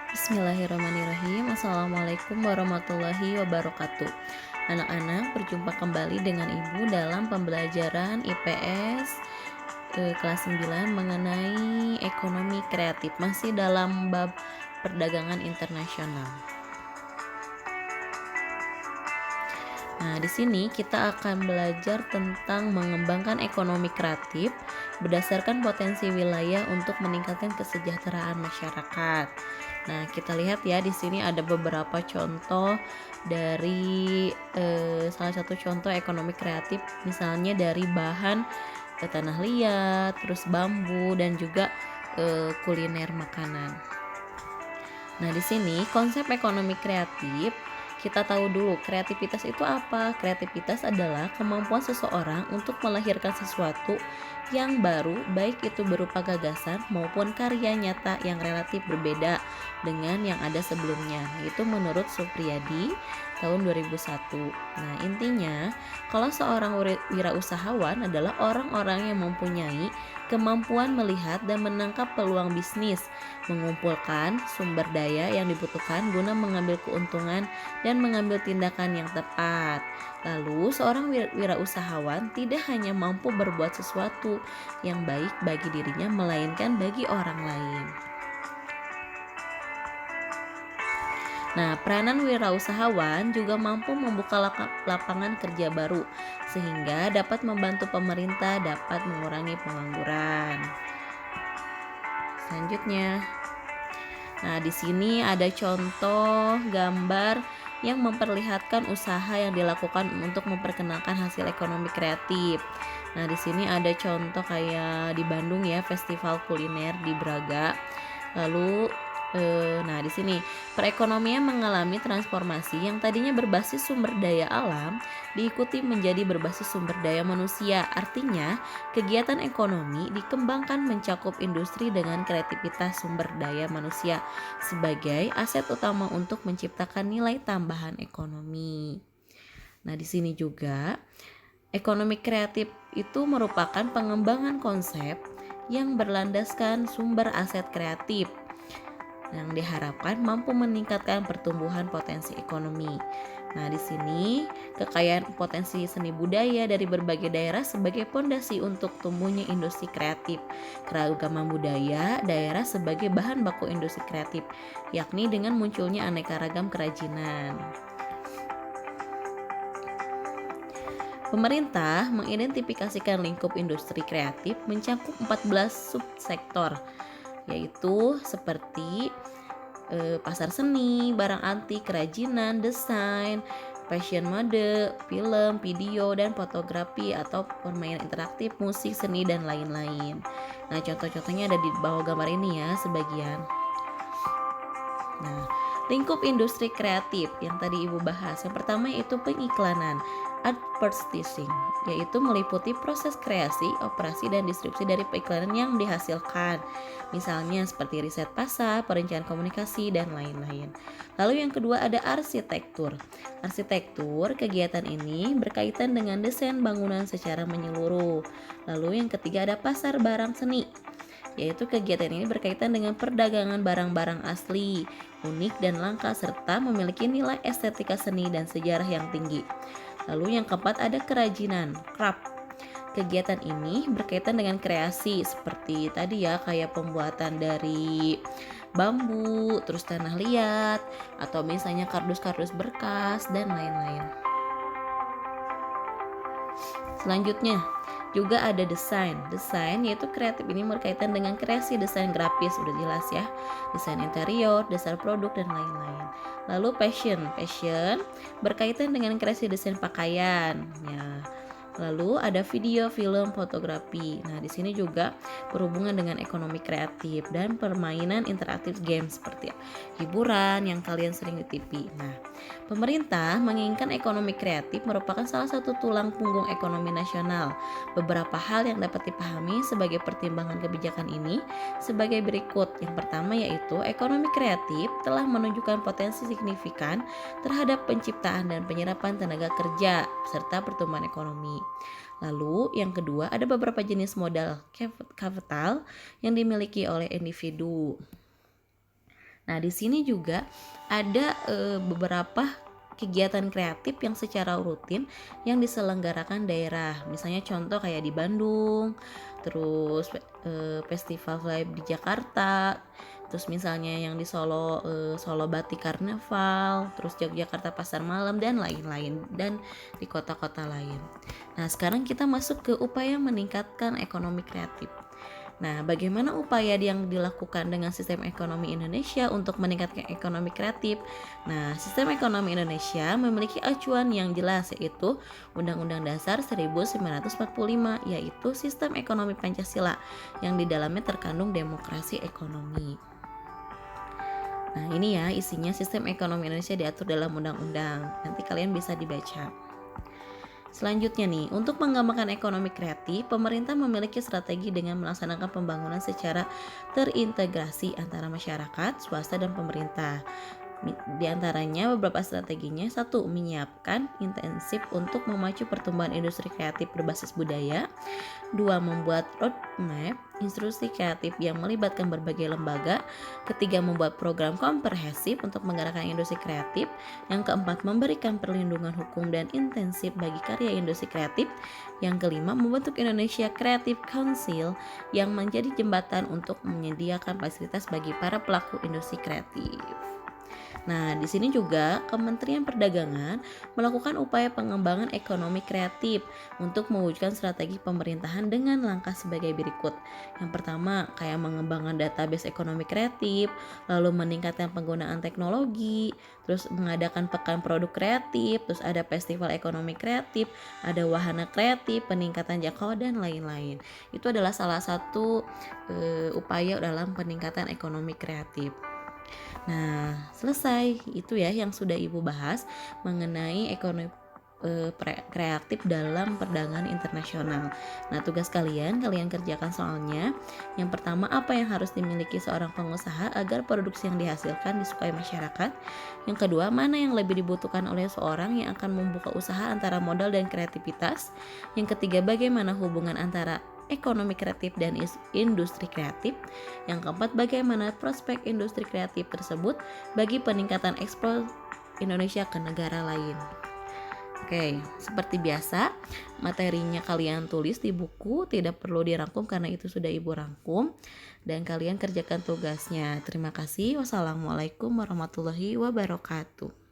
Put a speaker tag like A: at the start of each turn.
A: Bismillahirrahmanirrahim. Assalamualaikum warahmatullahi wabarakatuh. Anak-anak, berjumpa kembali dengan Ibu dalam pembelajaran IPS kelas 9 mengenai ekonomi kreatif, masih dalam bab perdagangan internasional. Nah, di sini kita akan belajar tentang mengembangkan ekonomi kreatif berdasarkan potensi wilayah untuk meningkatkan kesejahteraan masyarakat. Nah, kita lihat ya, di sini ada beberapa contoh dari salah satu contoh ekonomi kreatif, misalnya dari bahan tanah liat, terus bambu, dan juga kuliner makanan. Nah, di sini konsep ekonomi kreatif, kita tahu dulu kreativitas itu apa. Kreativitas adalah kemampuan seseorang untuk melahirkan sesuatu yang baru, baik itu berupa gagasan maupun karya nyata yang relatif berbeda dengan yang ada sebelumnya. Itu menurut Supriyadi tahun 2001. Nah, intinya kalau seorang wirausahawan adalah orang-orang yang mempunyai kemampuan melihat dan menangkap peluang bisnis, mengumpulkan sumber daya yang dibutuhkan guna mengambil keuntungan dan mengambil tindakan yang tepat. Lalu, seorang wirausahawan tidak hanya mampu berbuat sesuatu yang baik bagi dirinya, melainkan bagi orang lain. Nah, peranan wirausahawan juga mampu membuka lapangan kerja baru, sehingga dapat membantu pemerintah dapat mengurangi pengangguran. Selanjutnya, nah, di sini ada contoh gambar yang memperlihatkan usaha yang dilakukan untuk memperkenalkan hasil ekonomi kreatif. Nah, di sini ada contoh kayak di Bandung ya, festival kuliner di Braga. Lalu nah, di sini perekonomian mengalami transformasi yang tadinya berbasis sumber daya alam diikuti menjadi berbasis sumber daya manusia. Artinya, kegiatan ekonomi dikembangkan mencakup industri dengan kreativitas sumber daya manusia sebagai aset utama untuk menciptakan nilai tambahan ekonomi. Nah, di sini juga ekonomi kreatif itu merupakan pengembangan konsep yang berlandaskan sumber aset kreatif yang diharapkan mampu meningkatkan pertumbuhan potensi ekonomi. Nah, di sini kekayaan potensi seni budaya dari berbagai daerah sebagai fondasi untuk tumbuhnya industri kreatif. Keragaman budaya daerah sebagai bahan baku industri kreatif, yakni dengan munculnya aneka ragam kerajinan. Pemerintah mengidentifikasikan lingkup industri kreatif mencakup 14 subsektor, yaitu seperti pasar seni, barang antik, kerajinan, desain, fashion mode, film, video, dan fotografi atau permainan interaktif, musik, seni, dan lain-lain. Nah, contoh-contohnya ada di bawah gambar ini ya, sebagian. Nah, lingkup industri kreatif yang tadi Ibu bahas, yang pertama yaitu pengiklanan, advertising, yaitu meliputi proses kreasi, operasi, dan distribusi dari periklanan yang dihasilkan, misalnya seperti riset pasar, perencanaan komunikasi, dan lain-lain. Lalu yang kedua ada arsitektur. Arsitektur, kegiatan ini berkaitan dengan desain bangunan secara menyeluruh. Lalu yang ketiga ada pasar barang seni, yaitu kegiatan ini berkaitan dengan perdagangan barang-barang asli, unik dan langka, serta memiliki nilai estetika seni dan sejarah yang tinggi. Lalu yang keempat ada kerajinan, craft. Kegiatan ini berkaitan dengan kreasi seperti tadi ya, kayak pembuatan dari bambu, terus tanah liat, atau misalnya kardus-kardus berkas dan lain-lain. Selanjutnya juga ada desain. Desain yaitu kreatif ini berkaitan dengan kreasi desain grafis, udah jelas ya. Desain interior, desain produk, dan lain-lain. Lalu fashion berkaitan dengan kreasi desain pakaian. Ya. Lalu ada video, film, fotografi. Nah, di sini juga berhubungan dengan ekonomi kreatif dan permainan interaktif game seperti hiburan yang kalian sering di TV. Nah, pemerintah menginginkan ekonomi kreatif merupakan salah satu tulang punggung ekonomi nasional. Beberapa hal yang dapat dipahami sebagai pertimbangan kebijakan ini sebagai berikut. Yang pertama yaitu ekonomi kreatif telah menunjukkan potensi signifikan terhadap penciptaan dan penyerapan tenaga kerja serta pertumbuhan ekonomi. Lalu yang kedua ada beberapa jenis modal kapital yang dimiliki oleh individu. Nah, di sini juga ada beberapa kegiatan kreatif yang secara rutin yang diselenggarakan daerah. Misalnya contoh kayak di Bandung, terus festival vibe di Jakarta, terus misalnya yang di Solo, Solo Batik Karnaval, terus Yogyakarta Pasar Malam dan lain-lain, dan di kota-kota lain. Nah, sekarang kita masuk ke upaya meningkatkan ekonomi kreatif. Nah, bagaimana upaya yang dilakukan dengan sistem ekonomi Indonesia untuk meningkatkan ekonomi kreatif? Nah, sistem ekonomi Indonesia memiliki acuan yang jelas, yaitu Undang-Undang Dasar 1945, yaitu sistem ekonomi Pancasila yang di dalamnya terkandung demokrasi ekonomi. Nah, ini ya isinya, sistem ekonomi Indonesia diatur dalam undang-undang. Nanti kalian bisa dibaca. Selanjutnya nih, untuk mengembangkan ekonomi kreatif, pemerintah memiliki strategi dengan melaksanakan pembangunan secara terintegrasi antara masyarakat, swasta, dan pemerintah. Di antaranya beberapa strateginya: satu, menyiapkan intensif untuk memacu pertumbuhan industri kreatif berbasis budaya. Dua, membuat roadmap instruksi kreatif yang melibatkan berbagai lembaga. Ketiga, membuat program komprehensif untuk menggerakkan industri kreatif. Yang keempat, memberikan perlindungan hukum dan intensif bagi karya industri kreatif. Yang kelima, membentuk Indonesia Creative Council yang menjadi jembatan untuk menyediakan fasilitas bagi para pelaku industri kreatif. Nah, di sini juga Kementerian Perdagangan melakukan upaya pengembangan ekonomi kreatif untuk mewujudkan strategi pemerintahan dengan langkah sebagai berikut. Yang pertama, kayak mengembangkan database ekonomi kreatif, lalu meningkatkan penggunaan teknologi, terus mengadakan pekan produk kreatif, terus ada festival ekonomi kreatif, ada wahana kreatif, peningkatan jangkauan, dan lain-lain. Itu adalah salah satu upaya dalam peningkatan ekonomi kreatif. Nah, selesai. Itu ya yang sudah Ibu bahas mengenai ekonomi kreatif dalam perdagangan internasional. Nah, tugas kalian kerjakan soalnya. Yang pertama, apa yang harus dimiliki seorang pengusaha agar produksi yang dihasilkan disukai masyarakat? Yang kedua, mana yang lebih dibutuhkan oleh seorang yang akan membuka usaha antara modal dan kreativitas? Yang ketiga, bagaimana hubungan antara ekonomi kreatif dan industri kreatif? Yang keempat, bagaimana prospek industri kreatif tersebut bagi peningkatan ekspor Indonesia ke negara lain? Oke, seperti biasa, materinya kalian tulis di buku, tidak perlu dirangkum karena itu sudah Ibu rangkum, dan kalian kerjakan tugasnya. Terima kasih. Wassalamualaikum warahmatullahi wabarakatuh.